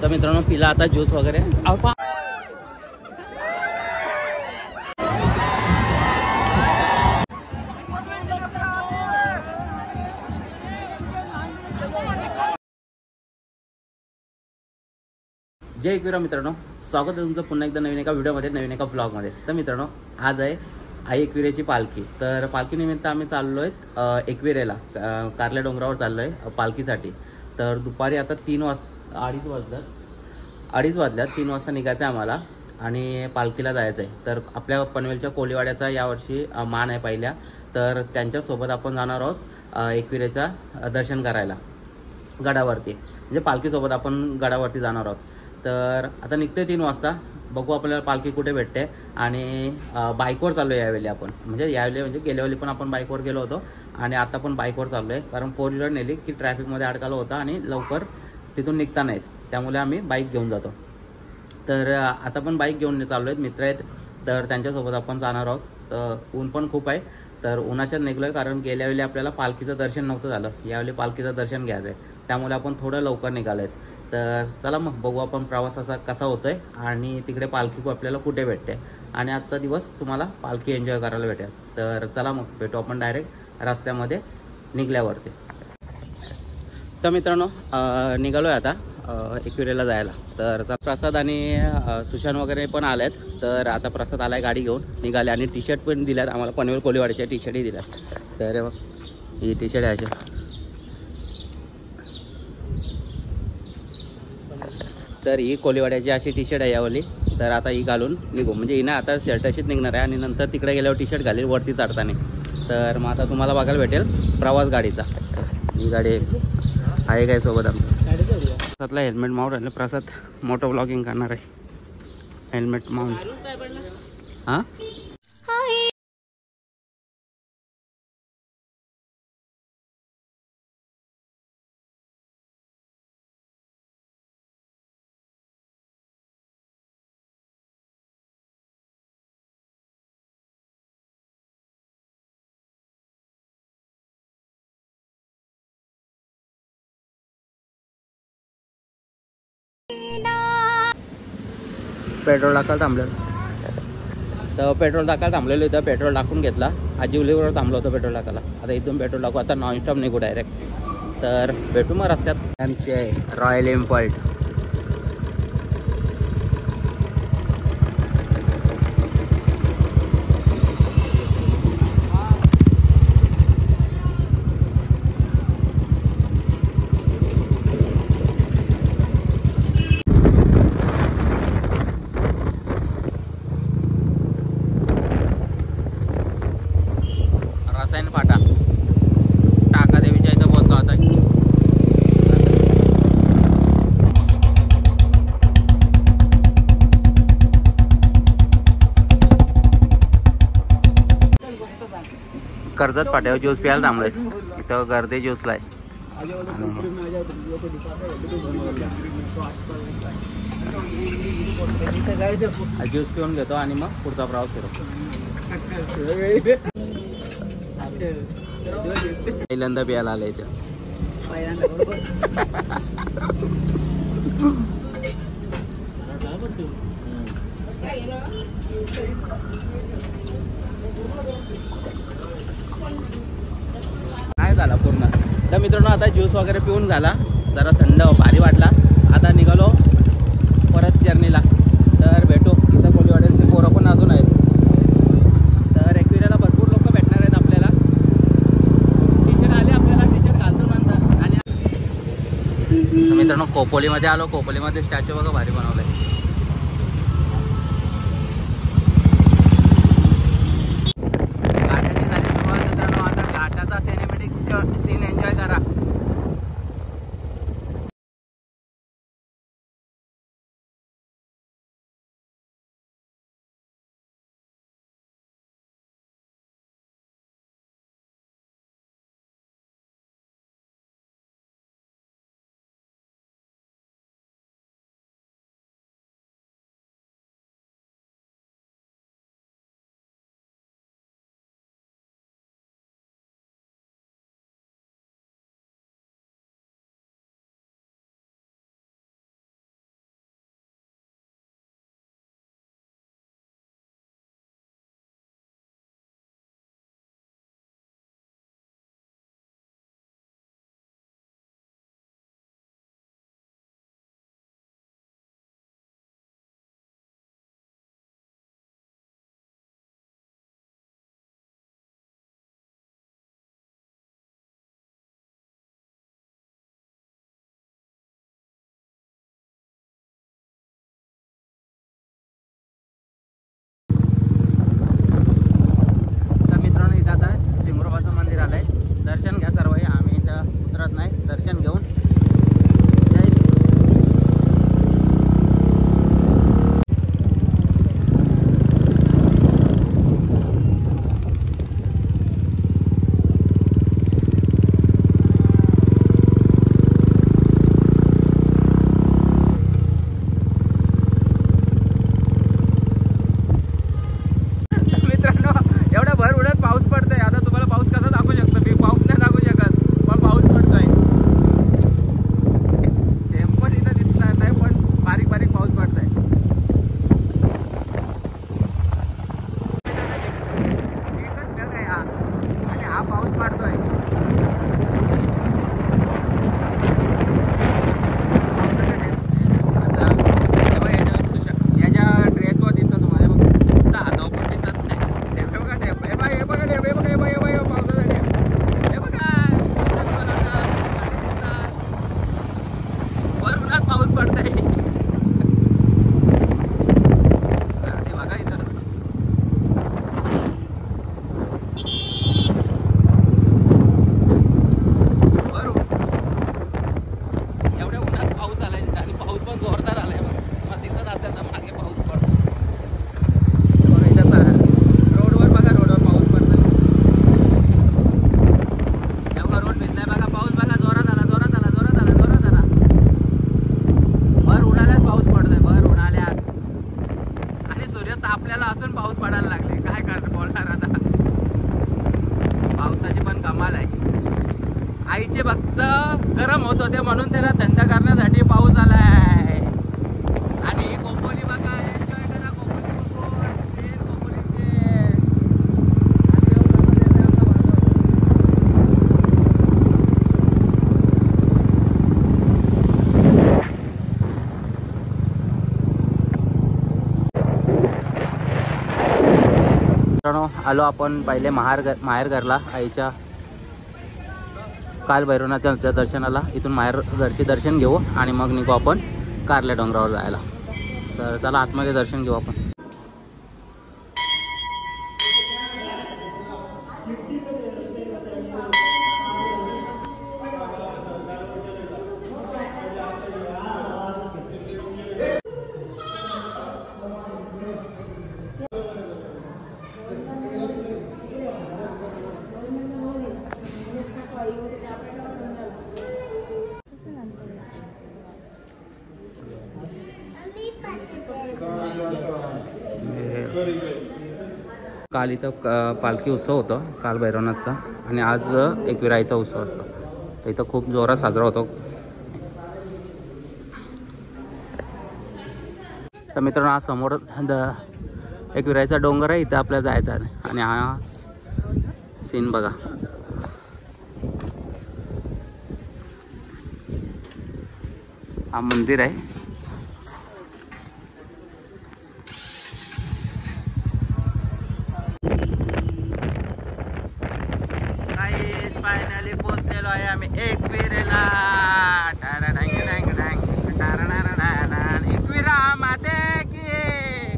तर मित्रांनो पिला आता ज्यूस वगैरे. जय एकविरा मित्रांनो, स्वागत आहे तुमचं पुन्हा एकदा नवीन एका व्हिडिओमध्ये, नवीन एका ब्लॉगमध्ये. तर मित्रांनो आज आहे आई एकविरेची पालखी. तर पालखीनिमित्त आम्ही चाललो आहे एकविरेला, कारल्या डोंगरावर चाललो आहे पालखीसाठी. तर दुपारी आता 3 वाजल्यात 3 वाजता निघायचं आहे आम्हाला आणि पालखीला जायचं आहे. तर आपल्या पनवेलच्या कोळीवाड्याचा यावर्षी मान आहे पहिल्या, तर त्यांच्यासोबत आपण जाणार आहोत एकविरेचा दर्शन करायला गडावरती. म्हणजे पालखीसोबत आपण गडावरती जाणार आहोत. तर आता निघते 3 वाजता, बघू आपल्याला पालखी कुठे भेटते. आणि बाईकवर चाललो आहे यावेळी आपण, म्हणजे गेल्या वेळी पण आपण बाईकवर गेलो होतो आणि आता पण बाईकवर चाललो आहे. कारण 4 व्हीलर नेली की ट्रॅफिकमध्ये अडकालो होता आणि लवकर तिथून निघता नाहीत, त्यामुळे आम्ही बाईक घेऊन जातो. तर आता पण बाईक घेऊन चाललो आहेत, मित्र आहेत तर त्यांच्यासोबत आपण जाणार आहोत. तर ऊन पण खूप आहे, तर उन्हाच्यात निघलो आहे. कारण गेल्या वेळी आपल्याला पालखीचं दर्शन नव्हतं झालं, यावेळी पालखीचं दर्शन घ्यायचं आहे, त्यामुळे आपण थोडं लवकर निघालो आहेत. तर चला मग बघू आपण प्रवास कसा होतोय आणि तिकडे पालखी आपल्याला कुठे भेटते आणि आजचा दिवस तुम्हाला पालखी एन्जॉय करायला भेटेल. तर चला मग भेटू आपण डायरेक्ट रस्त्यामध्ये निघल्यावरती. तर मित्रांनो निघालो आहे आता एकविरेला जायला. तर प्रसाद आणि सुशांत वगैरे पण आलेत. तर आता प्रसाद आलाय गाडी घेऊन, निघाले आणि टी शर्ट पण दिल्यात आम्हाला, पनवेल कोळीवाडीच्या टी शर्टही दिल्यात. तर ही टी शर्ट आहे. तर ही कोळीवाड्याची अशी टी शर्ट आहे यावली. तर आता ही घालून निघू, म्हणजे ही ना आता शर्ट अशीच निघणार आहे आणि नंतर तिकडे गेल्यावर टी शर्ट घालेल वरती चढताना. तर मग आता तुम्हाला बघायला भेटेल प्रवास गाडीचा. ही गाडी आहे काय सोबत आमचं. प्रसादला हेल्मेट माउंट आहे, प्रसाद मोठं ब्लॉगिंग करणार आहे. हेल्मेट माउंट हां पेट्रोल टाकायला थांबलेलो. तर पेट्रोल टाकायला थांबलेलो इथं, पेट्रोल टाकून घेतला. आजिवलीवर थांबलो होतो पेट्रोल टाकायला. आता इथून पेट्रोल टाकू, आता नॉनस्टॉप निघू डायरेक्ट. तर भेटू मग रस्त्यात. आमचे रॉयल एनफील्ड. रसायन फाटा टाका देवीच्या इथं पोहोचलो आता. कर्जत फाट्यावर ज्यूस प्यायला थांबलोय. इथं गर्दी ज्यूसला आहे. ज्यूस पिऊन घेतो आणि मग पुढचा प्रवास सुरू. पहिल्यांदा प्यायला आलं इथे. काय झाला पूर्ण. तर मित्रांनो आता ज्यूस वगैरे पिऊन झाला, जरा थंड भारी वाटला. आता निघालो परत जर्नीला. तर भेटू इथं कोळीवाड्याचे पोरं पण अजून आहेत. तर एकविरेला भरपूर लोक भेटणार आहेत आपल्याला. टी शर्ट आले आपल्याला, टी शर्ट घालतो नंतर. आणि मित्रांनो खोपोलीमध्ये आलो. खोपोलीमध्ये स्टॅच्यू बघा भारी बनवलाय. घाटाची झाली सुरुवात मित्रांनो. आता घाटाचा सिनेमॅटिक सीन एन्जॉय करा. आलो आपण पहिले माहेर घरला आईच्या काल भैरवनाथच्या दर्शनाला. इथून माहेर घरचे दर्शन घेऊ आणि मग निघू आपण कारल्या डोंगरावर जायला. तर चला आतमध्ये दर्शन घेऊ आपण. काल इथं पालखी उत्सव होता काल भैरवनाथचा आणि आज एकविराईचा उत्सव असतो. तर इथं खूप जोरात साजरा होतो. तर मित्रांनो हा समोर एकविराईचा डोंगर आहे. इथं आपल्याला जायचं आहे आणि हा सीन बघा. हा मंदिर आहे. फायनली पोहोचलेलो आहे आम्ही एकविरेला. एकविरा माते की.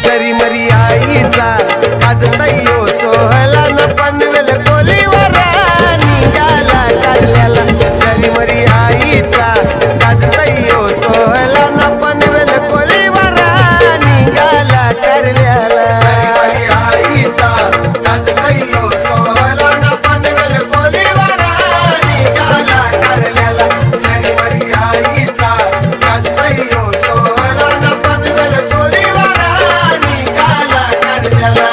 जरी मरी आईचा आज तय्यो सोहला न पनवेल कोलीवर निघाला कारल्याला. जरी मरी आईचा आज तय्यो सोहला न पनवेल कोलीवर निघाला कारल्याला. जरी मरी आईचा आज तय्यो सोहला न पनवेल कोलीवर निघाला कारल्याला. जरी मरी आईचा आज तय्यो सोहला न पनवेल कोलीवर निघाला कारल्याला.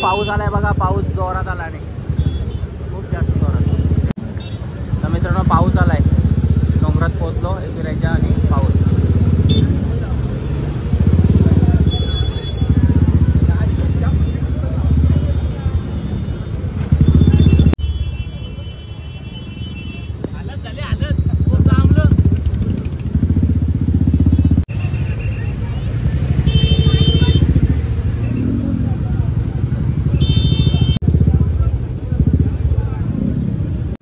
पाऊस आलाय बघा. पाऊस जोरात आला आणि खूप जास्त जोरात. तर मित्रांनो पाऊस आलाय. डोंगरात पोहोचलो एकविराईच्या आणि पाऊस.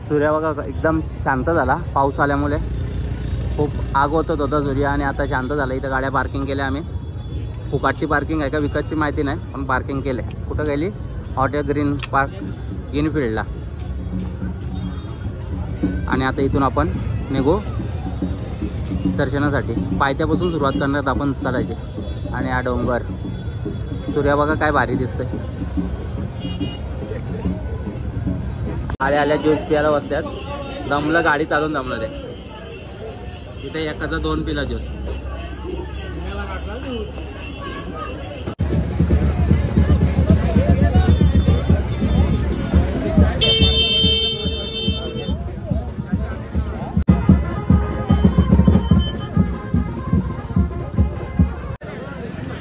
सूर्य बघा एकदम शांत झाला पाऊस आल्यामुळे. खूप आग होत होता सूर्य आणि आता शांत झाला. इथं गाड्या पार्किंग केल्या आम्ही. फुकाटची पार्किंग आहे का विकतची माहिती नाही पण पार्किंग केले. कुठं गेली हॉटेल ग्रीन पार्क ग्रीनफील्डला. आणि आता इथून आपण निघू दर्शनासाठी. पायथ्यापासून सुरुवात करण्यात आपण चालायचे. आणि हा डोंगर सूर्य बघा काय भारी दिसतंय. आल्या ज्यूस प्यायला बसतात. दमलं गाडी चालून दमलं ते. इथे एकाचा 2 पिला ज्यूस.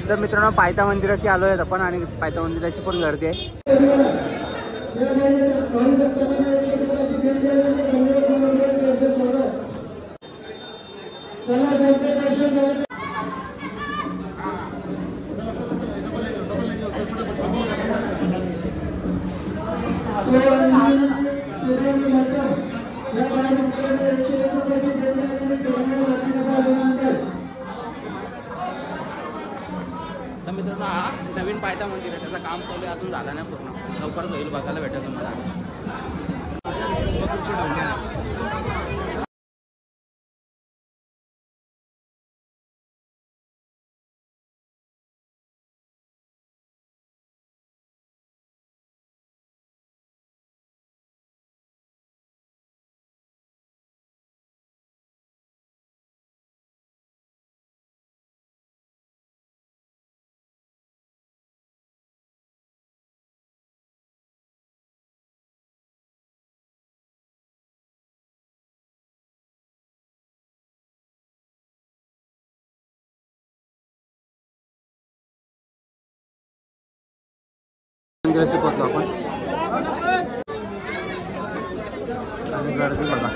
तर मित्रांनो पायथा मंदिराशी आलो आहेत आपण आणि पायथा मंदिराची पण गर्दी आहे. तर मित्रांनो हा नवीन पायथा मंदिर आहे. त्याचं काम चालू आहे. अजून झाला नाही पूर्ण. लवकरच होईल. बघायला भेटेल तुम्हाला. दिवशी पोहोचलो आपण आणि गर्दी बघा.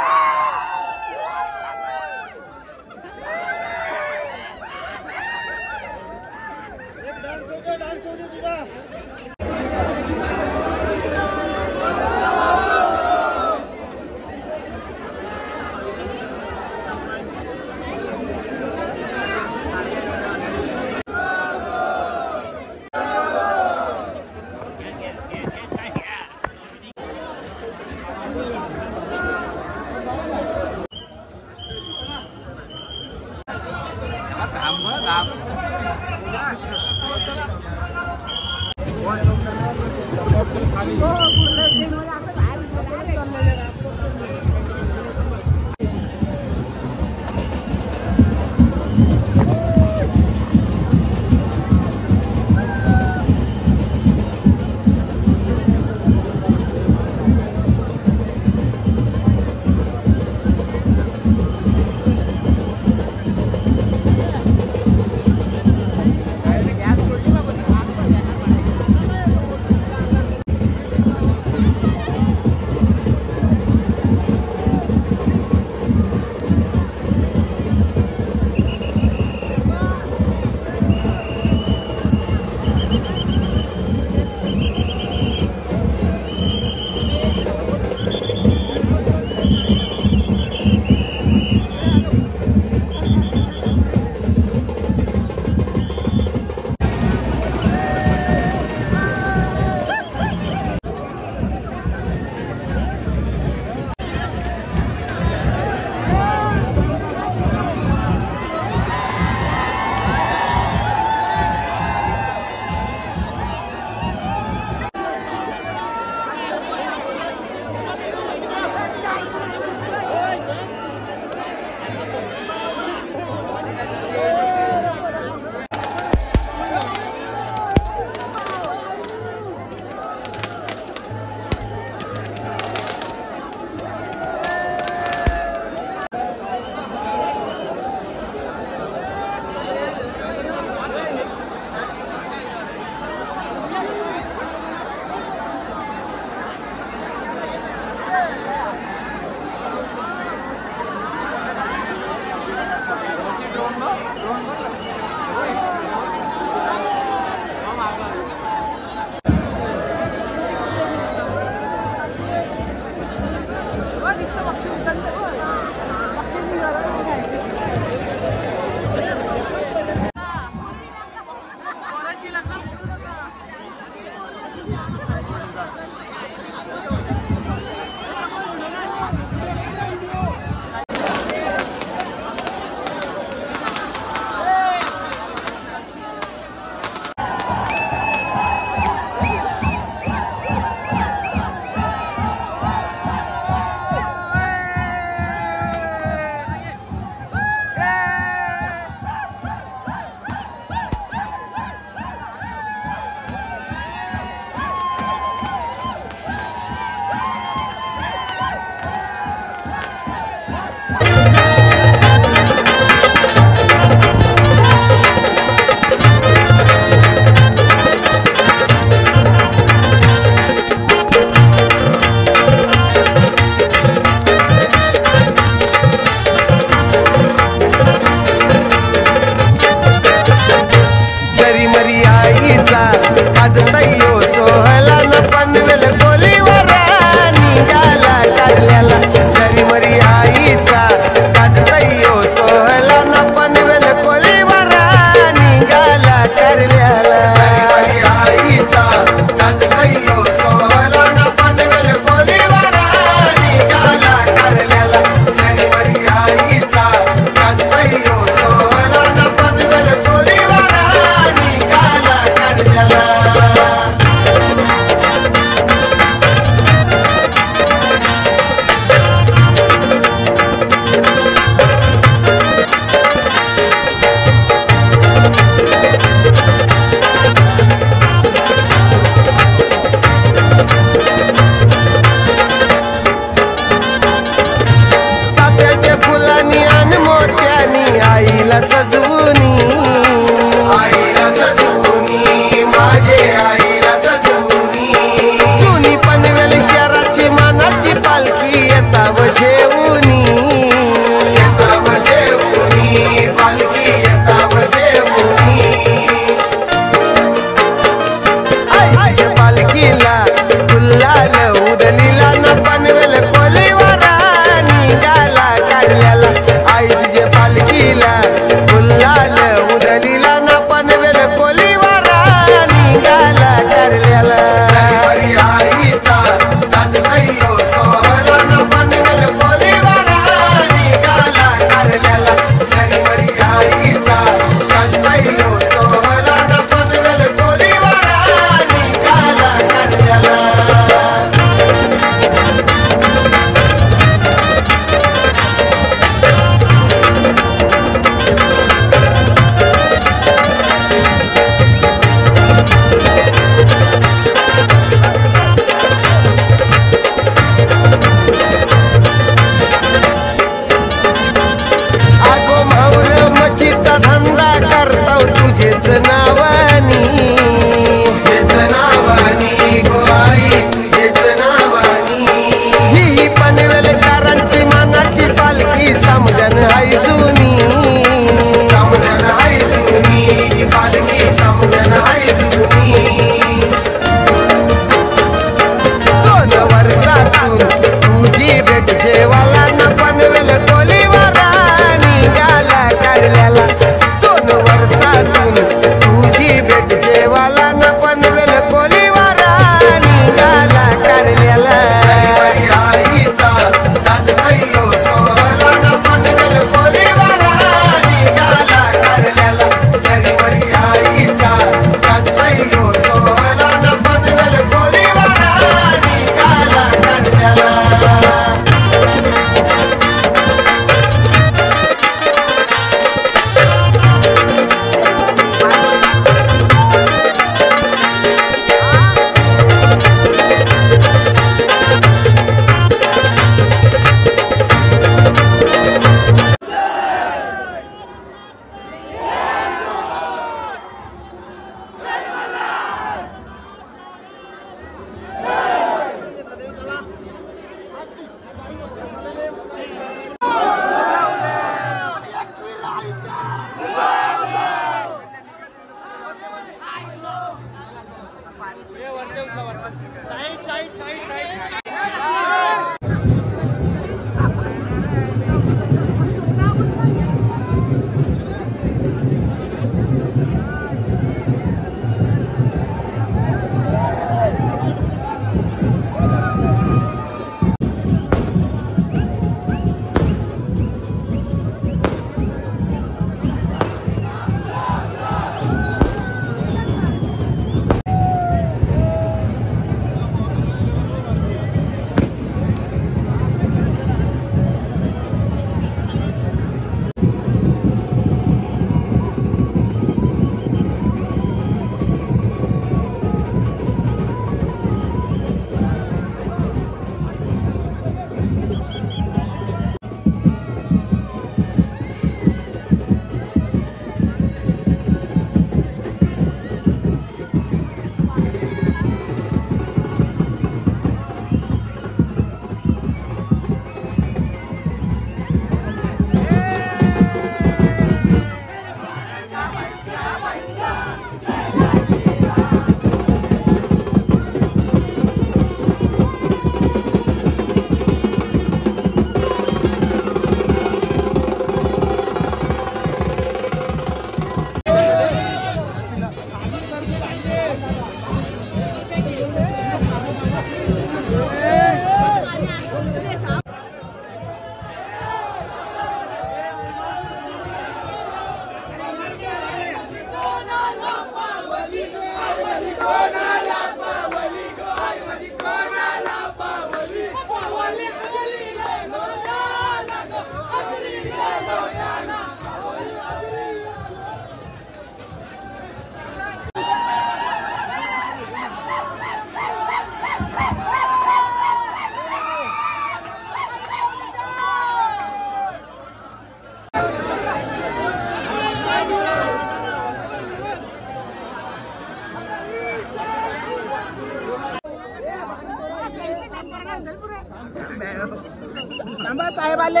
साहेब आले.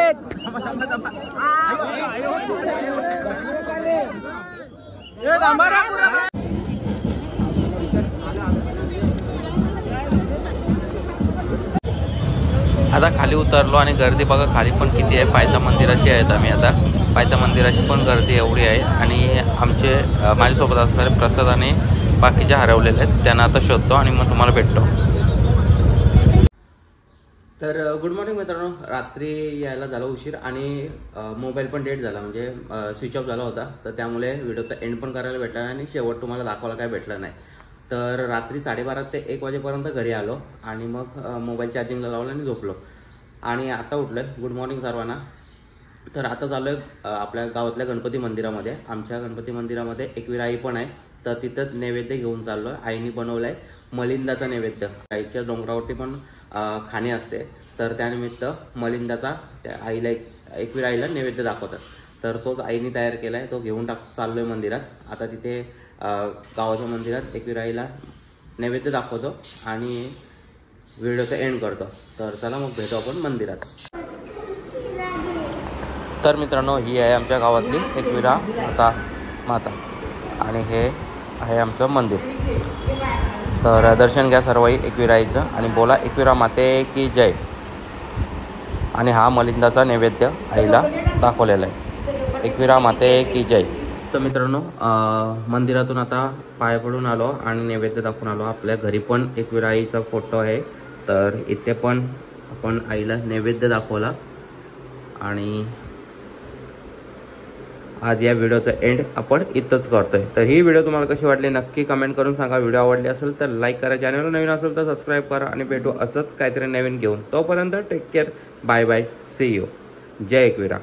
आता खाली उतरलो आणि गर्दी बघा खाली पण किती आहे. पायथा मंदिराशी आहेत आम्ही आता. पायथा मंदिराची पण गर्दी एवढी आहे. आणि आमचे माझ्यासोबत असणारे प्रसाद आणि बाकीचे हरवलेले आहेत त्यांना आता शोधतो आणि मग तुम्हाला भेटतो. तर गुड मॉर्निंग मित्रांनो. रात्री यायला झाला उशीर आणि मोबाईल पण डेट झाला, म्हणजे स्विच ऑफ झाला होता. तर त्यामुळे व्हिडिओचा एंड पण करायला भेटला नाही आणि शेवट तुम्हाला दाखवायला काय भेटलं नाही. तर रात्री 12:30 ते 1 वाजेपर्यंत घरी आलो आणि मग मोबाईल चार्जिंगला लावला आणि झोपलो आणि आता उठलो. गुड मॉर्निंग सर्वांना. तर आता चालू आहे आपल्या गावातल्या गणपती मंदिरामध्ये. आमच्या गणपती मंदिरामध्ये एकवीर आई पण आहे, तर तिथंच नैवेद्य घेऊन चाललो आहे. आईने बनवलं आहे मलिंदाचा नैवेद्य. आईच्या डोंगरावरती पण खाणे असते, तर त्यानिमित्त मलिंदाचा त्या आईला एकवीर आईला नैवेद्य दाखवतात. तर तोच आईने तयार केला आहे, तो घेऊन चाललो आहे मंदिरात. आता तिथे गावाच्या मंदिरात एकवीर आईला नैवेद्य दाखवतो आणि व्हिडिओचा एंड करतो. तर चला मग भेटू आपण मंदिरात. तर मित्रांनो, ही आहे आमच्या गावातली एकविरा माता आणि हे आहे आमचं मंदिर. तर दर्शन घ्या सर्वही एकविरा आईचं आणि बोला एकविरा माते की जय. आणि हा मलिंदाचा नैवेद्य आईला दाखवलेला आहे. एकविरा माते की जय. तर मित्रांनो, मंदिरातून आता पाय पडून आलो आणि नैवेद्य दाखवून आलो. आपल्या घरी पण एकविरा आईचा फोटो आहे, तर इथे पण आपण आईला नैवेद्य दाखवला. आणि आज या व्हिडिओचा एंड आपण इथंच करतोय. तर ही व्हिडिओ तुम्हाला कशी वाटली नक्की कमेंट करून सांगा. व्हिडिओ आवडली असेल तर लाईक करा, चॅनल नवीन असेल तर सबस्क्राईब करा आणि भेटू असंच काहीतरी नवीन घेऊन. तोपर्यंत take care, bye bye, see you. जय एकविरा.